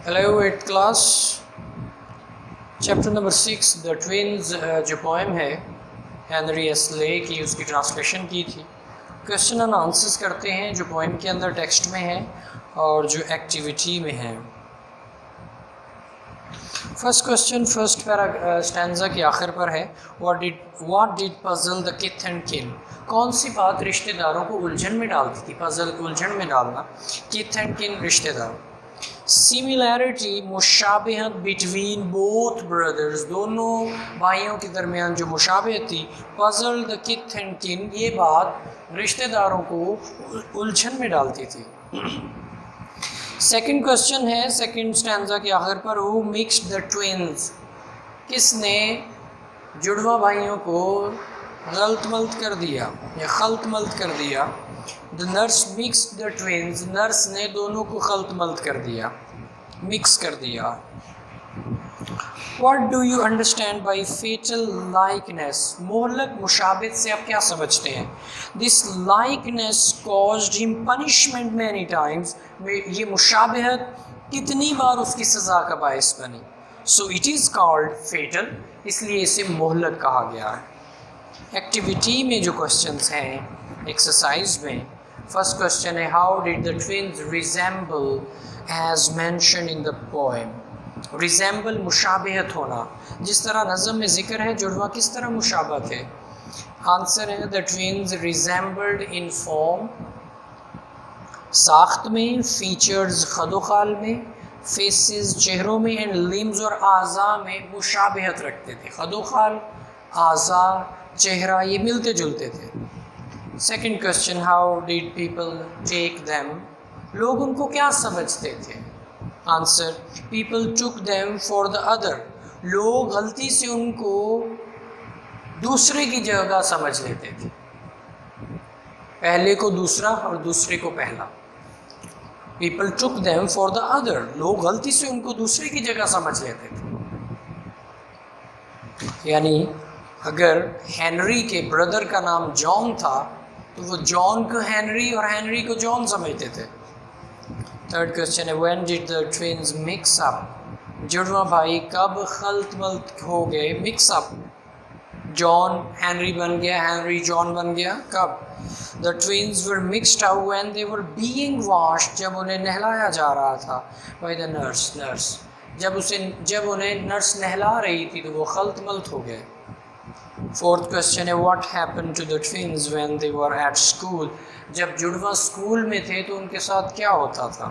Hello eight class chapter number 6 the twins जो poem है Henry Astley की, उसकी ट्रांसलेशन की थी। क्वेश्चन एंड आंसर्स करते हैं जो पोएम के अंदर टेक्स्ट में है और जो एक्टिविटी में है। First question first para stanza के आखिर पर है, व्हाट डिड पजल द किथ एंड किन। कौन सी बात रिश्तेदारों को उलझन में डालती थी। पजल उलझन में डालना, किथ एंड किन रिश्तेदार। सिमिलैरिटी मुशाबिहत बिटवीन बोथ ब्रदर्स, दोनों भाइयों के दरमियान जो मुशाबिहत थी। पजल द किथ एंड किन, ये बात रिश्तेदारों को उलझन में डालती थी। सेकंड क्वेश्चन है सेकंड स्टैंजा के आखिर पर, हु मिक्स्ड द ट्विन्स, किसने जुड़वा भाइयों को गलत मलत कर दिया या खलत मलत कर दिया। The nurse mixed the twins, nurse ने दोनों को खलत मलत कर दिया, मिक्स कर दिया। What do you understand by fatal likeness? मोहलक मुशाबित से आप क्या समझते हैं। This likeness caused him punishment many times. ये मुशाबिहत कितनी बार उसकी सज़ा का बायस बनी। So it is called fatal, इसलिए इसे मोहलक कहा गया है। एक्टिविटी में जो क्वेश्चंस हैं एक्सरसाइज में, फर्स्ट क्वेश्चन है, how did the twins resemble as mentioned in the poem. Resemble मुशाबिहत होना, जिस तरह नज़म में ज़िक्र है जुड़वा किस तरह मुशाबत है। आंसर है the twins resembled in form, साख्त में, फीचर्स खदोखाल में, फेसेस चेहरों में, एंड लिम्स और आज़ा में मुशाबिहत रखते थे। खदोखाल, आज़ा, चेहरा ये मिलते जुलते थे। Second question, how did people take them, लोग उनको क्या समझते थे। Answer, people took them for the other, लोग गलती से उनको दूसरे की जगह समझ लेते थे। पहले को दूसरा और दूसरे को पहला। People took them for the other, लोग गलती से उनको दूसरे की जगह समझ लेते थे। यानी अगर हेनरी के ब्रदर का नाम जॉन था तो वो जॉन को हेनरी और हेनरी को जॉन समझते थे। थर्ड क्वेश्चन है, when did the twins mix up, जुड़वा भाई कब खलत मलत हो गए। मिक्स अप, जॉन हेनरी बन गया, हेनरी जॉन बन गया, कब। The twins were mixed up when they were being washed, जब उन्हें नहलाया जा रहा था। बाय द नर्स, जब उन्हें नर्स नहला रही थी तो वो खलत मलत हो गए। फोर्थ क्वेश्चन है, what happened to the twins when they were at school, जब जुड़वा स्कूल में थे तो उनके साथ क्या होता था।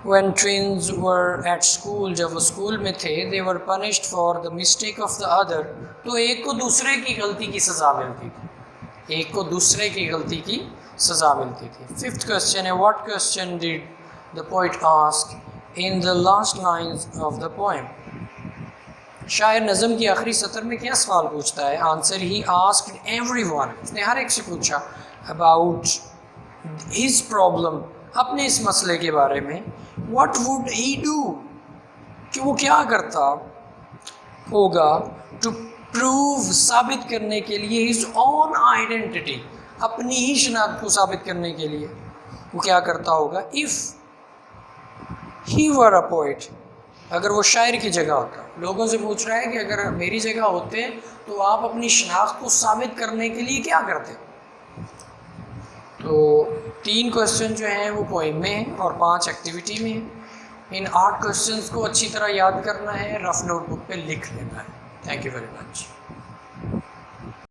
When twins were at school, जब वो स्कूल में थे, they were punished for the mistake of the other, तो एक को दूसरे की गलती की सज़ा मिलती थी, एक को दूसरे की गलती की सज़ा मिलती थी। फिफ्थ क्वेश्चन है, what question did the poet ask in the last lines of the poem, शायर नज़म की आखिरी सतर में क्या सवाल पूछता है। आंसर, ही आस्क्ड एवरीवन, उसने हर एक से पूछा अबाउट हिज प्रॉब्लम, अपने इस मसले के बारे में। व्हाट वुड ही डू, कि वो क्या करता होगा, टू प्रूव, साबित करने के लिए, हिज ओन आइडेंटिटी, अपनी ही शनाख्त को साबित करने के लिए वो क्या करता होगा। If he were a poet, अगर वो शायर की जगह होता। लोगों से पूछ रहा है कि अगर मेरी जगह होते तो आप अपनी शनाख्त को साबित करने के लिए क्या करते। तो 3 क्वेश्चन जो हैं वो पोएम में और 5 एक्टिविटी में हैं। इन 8 क्वेश्चंस को अच्छी तरह याद करना है, रफ नोटबुक पे लिख लेना है। Thank you very much.